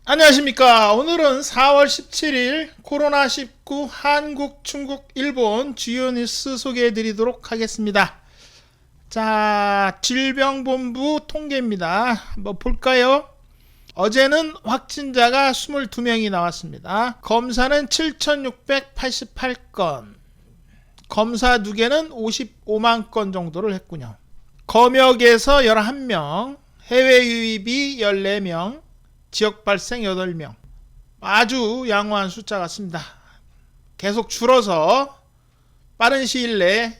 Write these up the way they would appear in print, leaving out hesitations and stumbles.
안녕하십니까. 오늘은 4월 17일 코로나19 한국, 중국, 일본 주요 뉴스 소개해 드리도록 하겠습니다. 자, 질병본부 통계입니다. 한번 볼까요? 어제는 확진자가 22명이 나왔습니다. 검사는 7,688건, 검사 누계는 55만 건 정도를 했군요. 검역에서 11명, 해외 유입이 14명, 지역 발생 8명. 아주 양호한 숫자 같습니다. 계속 줄어서 빠른 시일 내에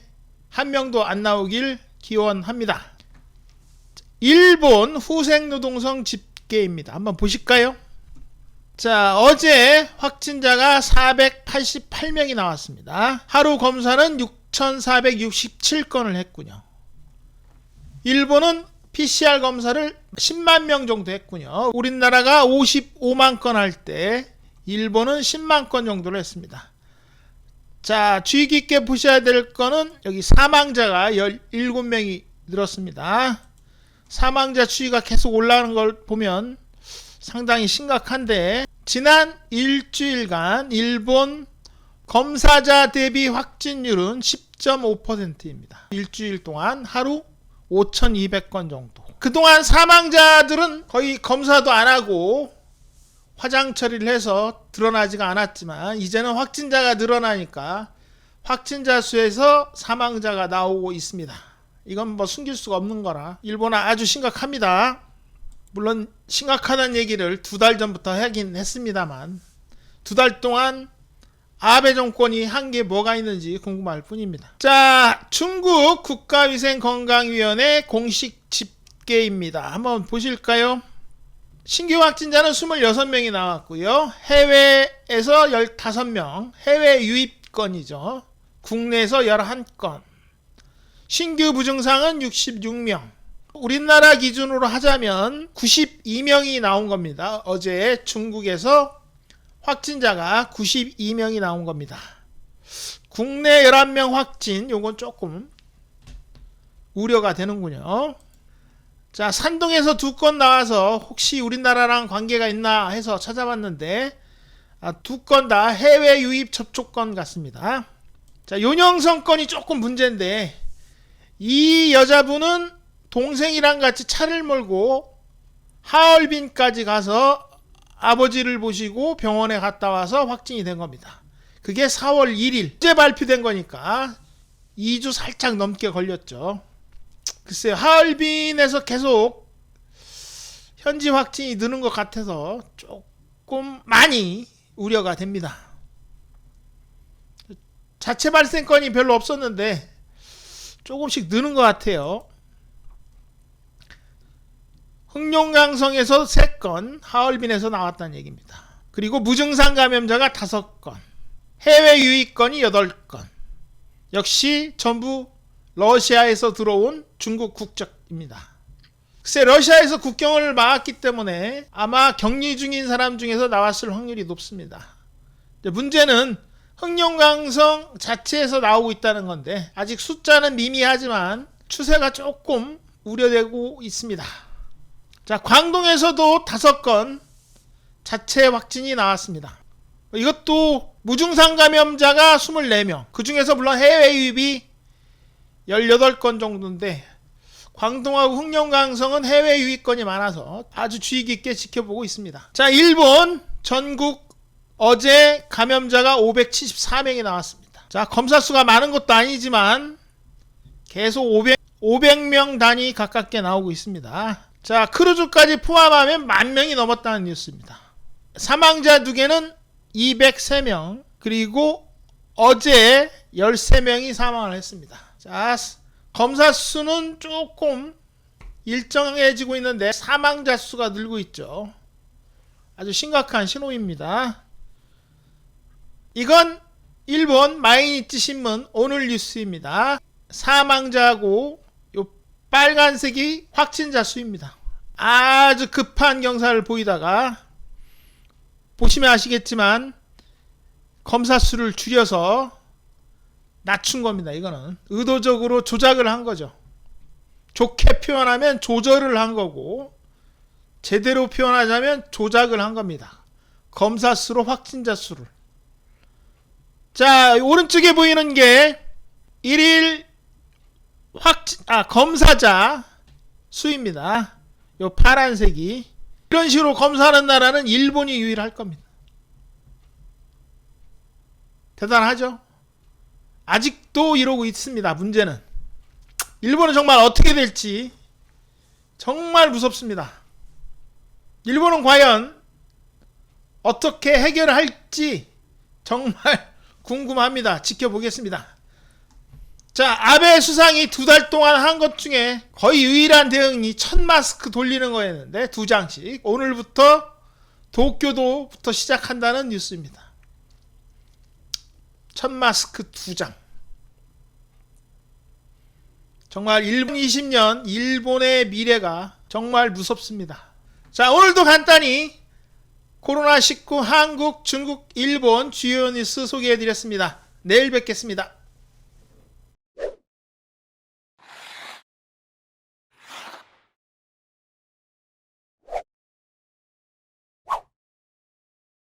한 명도 안 나오길 기원합니다. 일본 후생노동성 집계입니다. 한번 보실까요? 자, 어제 확진자가 488명이 나왔습니다. 하루 검사는 6,467건을 했군요. 일본은 PCR 검사를 10만 명 정도 했군요. 우리나라가 55만 건 할 때 일본은 10만 건 정도를 했습니다. 자, 주의 깊게 보셔야 될 거는 여기 사망자가 17명이 늘었습니다. 사망자 추이가 계속 올라가는 걸 보면 상당히 심각한데, 지난 일주일간 일본 검사자 대비 확진율은 10.5%입니다. 일주일 동안 하루 5,200건 정도. 그동안 사망자들은 거의 검사도 안 하고 화장 처리를 해서 드러나지가 않았지만, 이제는 확진자가 늘어나니까 확진자 수에서 사망자가 나오고 있습니다. 이건 뭐 숨길 수가 없는 거라 일본은 아주 심각합니다. 물론 심각하다는 얘기를 2달 전부터 하긴 했습니다만, 2달 동안 아베 정권이 한 게 뭐가 있는지 궁금할 뿐입니다. 자, 중국 국가위생건강위원회 공식 집계입니다. 한번 보실까요? 신규 확진자는 26명이 나왔고요. 해외에서 15명, 해외 유입건이죠. 국내에서 11건. 신규 무증상은 66명. 우리나라 기준으로 하자면 92명이 나온 겁니다. 어제 중국에서 확진자가 92명이 나온 겁니다. 국내 11명 확진, 요건 조금 우려가 되는군요. 자, 산동에서 2건 나와서 혹시 우리나라랑 관계가 있나 해서 찾아봤는데 2건 다 해외 유입 접촉건 같습니다. 자, 윤영성 건이 조금 문제인데, 이 여자분은 동생이랑 같이 차를 몰고 하얼빈까지 가서 아버지를 보시고 병원에 갔다 와서 확진이 된 겁니다. 그게 4월 1일 어제 발표된 거니까 2주 살짝 넘게 걸렸죠. 글쎄요, 하얼빈에서 계속 현지 확진이 느는 것 같아서 조금 많이 우려가 됩니다. 자체 발생 건이 별로 없었는데 조금씩 느는 것 같아요. 흑룡강성에서 3건, 하얼빈에서 나왔다는 얘기입니다. 그리고 무증상 감염자가 5건, 해외 유입건이 8건. 역시 전부 러시아에서 들어온 중국 국적입니다. 글쎄, 러시아에서 국경을 막았기 때문에 아마 격리 중인 사람 중에서 나왔을 확률이 높습니다. 문제는 흑룡강성 자체에서 나오고 있다는 건데, 아직 숫자는 미미하지만 추세가 조금 우려되고 있습니다. 자, 광동에서도 5건 자체 확진이 나왔습니다. 이것도 무증상 감염자가 24명, 그 중에서 물론 해외 유입이 18건 정도인데, 광동하고 흑룡강성은 해외 유입건이 많아서 아주 주의 깊게 지켜보고 있습니다. 자, 일본 전국 어제 감염자가 574명이 나왔습니다. 자, 검사 수가 많은 것도 아니지만 계속 500명 단위 가깝게 나오고 있습니다. 자, 크루즈까지 포함하면 10,000명이 넘었다는 뉴스입니다. 사망자 누계는 203명, 그리고 어제 13명이 사망을 했습니다. 자, 검사 수는 조금 일정해지고 있는데 사망자 수가 늘고 있죠. 아주 심각한 신호입니다. 이건 일본 마이니치 신문 오늘 뉴스입니다. 사망자하고 요 빨간색이 확진자 수입니다. 아주 급한 경사를 보이다가 보시면 아시겠지만 검사 수를 줄여서 낮춘 겁니다. 이거는 의도적으로 조작을 한 거죠. 좋게 표현하면 조절을 한 거고, 제대로 표현하자면 조작을 한 겁니다. 검사 수로 확진자 수를. 자, 오른쪽에 보이는 게 1일 검사자 수입니다. 요 파란색이. 이런 식으로 검사하는 나라는 일본이 유일할 겁니다. 대단하죠? 아직도 이러고 있습니다. 문제는 일본은 정말 어떻게 될지 정말 무섭습니다. 일본은 과연 어떻게 해결할지 정말 궁금합니다. 지켜보겠습니다. 자, 아베 수상이 2달 동안 한 것 중에 거의 유일한 대응이 1000마스크 돌리는 거였는데 2장씩. 오늘부터 도쿄도부터 시작한다는 뉴스입니다. 1000마스크 2장. 정말 2020년 일본의 미래가 정말 무섭습니다. 자, 오늘도 간단히 코로나19 한국, 중국, 일본 주요 뉴스 소개해드렸습니다. 내일 뵙겠습니다.